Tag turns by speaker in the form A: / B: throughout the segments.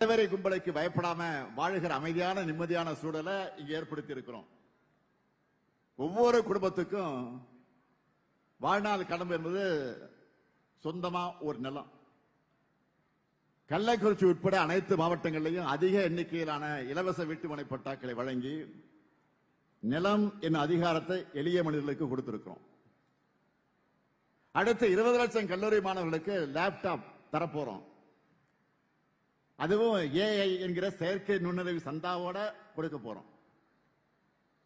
A: தலைவரை கும்பலுக்கு பயப்படாம வாழுகிற அமைதியான நிம்மதியான சூழலை இங்க ஏற்படுத்தி இருக்கிறோம். ஒவ்வொரு குடும்பத்துக்கும் வாழ்நாள் கடமை என்பது சொந்தமா ஒரு நிலம். கள்ளக்குறிச்சி உட்பட அனைத்து மாவட்டங்களிலும் அதிக எண்ணிக்கையிலான இலவச வீட்டுமனை பட்டாக்களை வழங்கி நிலம் என்னும் அதிகாரத்தை எளிய மனிதர்களுக்கு கொடுத்திருக்கிறோம். அடுத்து 20 லட்சம் கல்லூரி மாணவர்களுக்கு லேப்டாப் தரப்போறோம். அதுவும் ஏஐ என்கிற செயற்கை நுண்ணறிவு சந்தாவோட கொடுக்க போறோம்.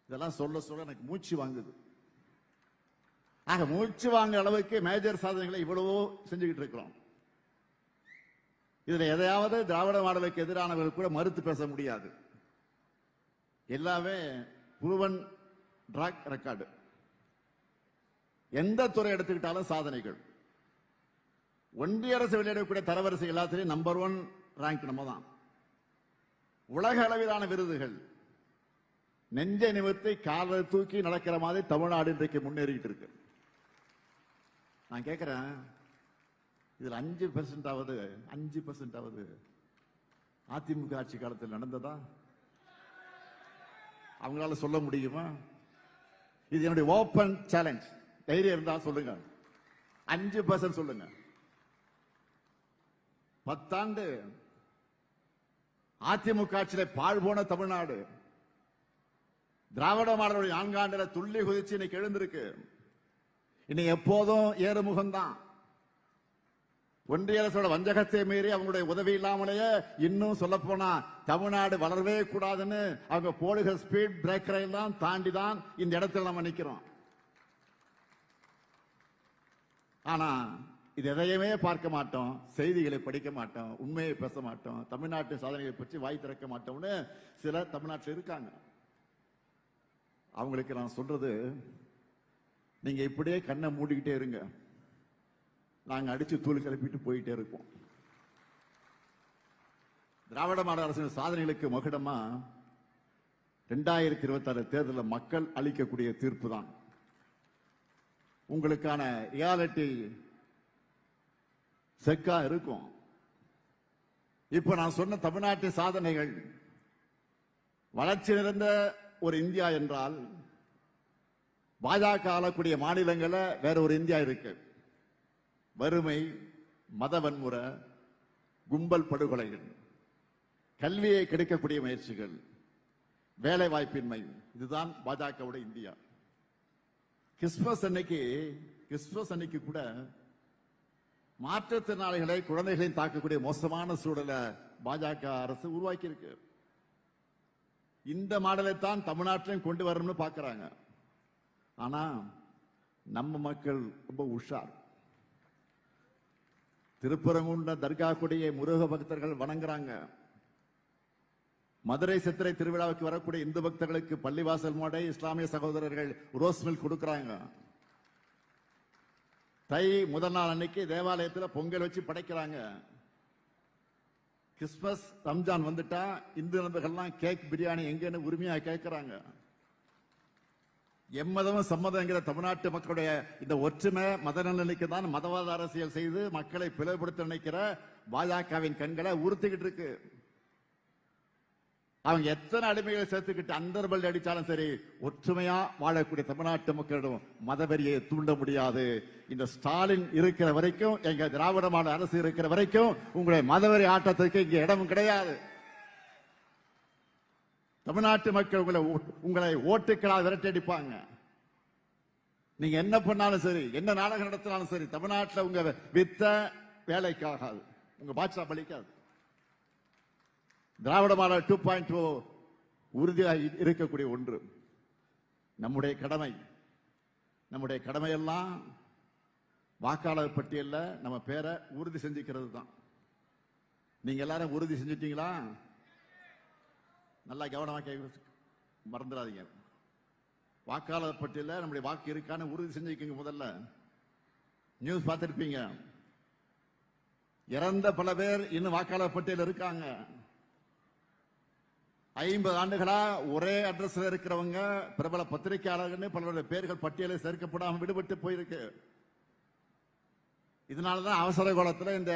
A: இதெல்லாம் சொல்ல சொல்ல எனக்கு மூச்சு வாங்குது. ஆக மூச்சு வாங்க அளவுக்கு மேஜர் சாதனைகளை இவ்வளவோ செஞ்சுக்கிட்டு இருக்கிறோம். இதுல எதையாவது திராவிட மாடலுக்கு எதிரானவர்கள் கூட மறுத்து பேச முடியாது. எல்லாமே ப்ரூவன் ட்ராக் ரெக்கார்டு. எந்த துறை எடுத்துக்கிட்டாலும் சாதனைகள். ஒன்றிய அரசு வெளியிடக்கூடிய தரவரிசை எல்லாத்திலையும் நம்பர் 1 ரேங்க் நம்ம தான். உலக அளவிலான விருதுகள். நெஞ்ச நிமிர்த்தி காலை தூக்கி நடக்கிற மாதிரி தமிழ்நாடு இன்றைக்கு முன்னேறிட்டு இருக்கு. நான் கேட்கிறேன், இதுல 5% ஆவது அதிமுக ஆட்சி காலத்தில் நடந்ததா? அவங்களால சொல்ல முடியுமா? இது என்னுடைய ஓபன் சேலஞ்ச். தைரியம் இருந்தா சொல்லுங்க. 5% சொல்லுங்க. 10 ஆண்டு அதிமுக ஆட்சியில பாழ் போன தமிழ்நாடு திராவிட மாடலுடைய 4 ஆண்டுல துள்ளி குதிச்சு இன்னைக்கு எழுந்திருக்கு. இனி எப்போதும் ஏறுமுகம்தான். ஒன்றிய அரசோட வஞ்சகத்தை மீறி அவங்களுடைய உதவி இல்லாமலேயே இன்னும் சொல்ல போனா தமிழ்நாடு வளரவே கூடாதுன்னு அவங்க போடுகிற ஸ்பீட் பிரேக்கரை எல்லாம் தாண்டிதான் இந்த இடத்துல நம்ம நிக்கிறோம். ஆனா இது எதையுமே பார்க்க மாட்டோம், செய்திகளை படிக்க மாட்டோம், உண்மையை பேச மாட்டோம், தமிழ்நாட்டு சாதனைகளை பற்றி வாய் திறக்க மாட்டோம்னு சில தமிழ்நாட்டில் இருக்காங்க. அவங்களுக்கு நான் சொல்றது, நீங்க இப்படியே கண்ணை மூடிக்கிட்டே இருங்க. நாங்க அடிச்சு தூள் கிளப்பிட்டு போயிட்டே இருக்கோம். திராவிட மாடல் அரசின் சாதனைகளுக்கு மகுடமா 2026 தேர்தலில் மக்கள் அளிக்கக்கூடிய தீர்ப்பு தான் உங்களுக்கான ரியாலிட்டி செக்கா இருக்கும். இப்ப நான் சொன்ன தமிழ்நாட்டு சாதனைகள் வளர்ச்சி நிறைந்த ஒரு இந்தியா என்றால் பாஜக ஆளக்கூடிய மாநிலங்கள வேற ஒரு இந்தியா இருக்கு. வறுமை, மத வன்முறை, கும்பல் படுகொலைகள், கல்வியை கெடுக்கக்கூடிய முயற்சிகள், வேலை வாய்ப்பின்மை, இதுதான் பாஜகவுடைய இந்தியா. கிறிஸ்துமஸ் அன்னைக்கு கூட மாற்றுத்திறனாளிகளை, குழந்தைகளையும் தாக்கக்கூடிய மோசமான சூழலை பாஜக அரசு உருவாக்கி இருக்கு. இந்த மாடலை தான் தமிழ்நாட்டிலும் கொண்டு வரணும்னு பாக்குறாங்க. ஆனா நம்ம மக்கள் ரொம்ப உஷார். திருப்பரங்குன்ற தர்கா கொடியை முருக பக்தர்கள் வணங்குறாங்க. மதுரை சித்திரை திருவிழாவுக்கு வரக்கூடிய இந்து பக்தர்களுக்கு பள்ளிவாசல் மாடை இஸ்லாமிய சகோதரர்கள் ரோஸ் மில்க் கொடுக்கறாங்க. தை முதல் நாள் அன்னைக்கு தேவாலயத்தில் பொங்கல் வச்சு படைக்கிறாங்க. கிறிஸ்துமஸ், ரம்ஜான் வந்துட்டா இந்து நண்பர்கள்லாம் கேக் பிரியாணி எங்கன்னு உரிமையா கேட்கிறாங்க. எம்மதமும் சம்மதங்கிற தமிழ்நாட்டு மக்களுடைய இந்த ஒற்றுமை மத நலனுக்கு தான் மதவாத அரசியல் செய்து மக்களை பிளவுபடுத்த நினைக்கிற பாஜகவின் கண்களை உறுத்திக்கிட்டு இருக்கு. அவங்க எத்தனை அடிமைகளை சேர்த்துக்கிட்டு அந்தர்பல் அடிச்சாலும் சரி, ஒற்றுமையா வாழக்கூடிய தமிழ்நாட்டு மக்களிடம் மதவெறியை தூண்ட முடியாது. இந்த ஸ்டாலின் இருக்கிற வரைக்கும், எங்க திராவிட மாடல் அரசு இருக்கிற வரைக்கும் உங்களுடைய மதவெறி ஆட்டத்துக்கு இங்க இடமும் கிடையாது. தமிழ்நாட்டு மக்கள் உங்களை ஓட்டுக்களால் விரட்டடிப்பாங்க. நீங்க என்ன பண்ணாலும் சரி, என்ன நாடகம் நடத்தினாலும் சரி, தமிழ்நாட்டில் உங்க வித்த வேலைக்காகாது, உங்க பாட்சா பலிக்காது. திராவிட மாடல் 2.0 உறுதியாக இருக்கக்கூடிய ஒன்று. நம்முடைய கடமையெல்லாம் வாக்காளர் பட்டியல்ல நம்ம பேரை உறுதி செஞ்சுக்கிறது தான். நீங்க எல்லாரும் உறுதி செஞ்சிட்டீங்களா? நல்லா கவனமாக மறந்துடாதீங்க. வாக்காளர் பட்டியல நம்முடைய வாக்கு இருக்கான்னு உறுதி செஞ்சுக்கீங்க. முதல்ல நியூஸ் பார்த்திருப்பீங்க, இறந்த பல பேர் இன்னும் வாக்காளர் பட்டியல் இருக்காங்க. 50 ஆண்டுகளா ஒரே அட்ரஸ்ல இருக்கிறவங்க, பிரபல பத்திரிகையாளர்கள் பலருடைய பேர்கள் பட்டியலை சேர்க்கப்படாமல் விடுபட்டு போயிருக்கு. இதனாலதான் அவசர காலத்தில் இந்த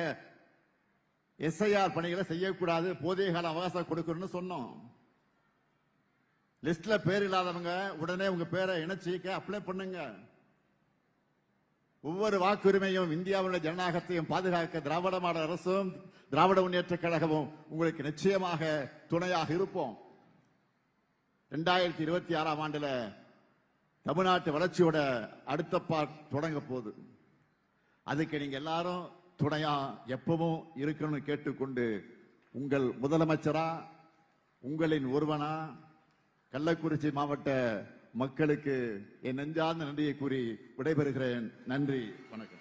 A: எஸ்ஐஆர் பணிகளை செய்யக்கூடாது, போதிய கால அவகாசம் கொடுக்கணும்னு சொன்னோம். லிஸ்ட்ல பேர் இல்லாதவங்க உடனே உங்க பேரை இணைச்சிக்க அப்ளை பண்ணுங்க. ஒவ்வொரு வாக்குரிமையும் இந்தியாவுடைய ஜனநாயகத்தையும் பாதுகாக்க திராவிட மாடல் அரசும் திராவிட முன்னேற்ற கழகமும் உங்களுக்கு நிச்சயமாக துணையாக இருப்போம். 2026ஆம் ஆண்டுல தமிழ்நாட்டு வளர்ச்சியோட அடுத்த பார்ட் தொடங்க போகுது. அதுக்கு நீங்க எல்லாரும் துணையா எப்பவும் இருக்கணும்னு கேட்டுக்கொண்டு, உங்கள் முதலமைச்சரா உங்களின் ஒருவனா கள்ளக்குறிச்சி மாவட்ட மக்களுக்கு என் நெஞ்சார்ந்த நன்றியை கூறி விடைபெறுகிறேன். நன்றி, வணக்கம்.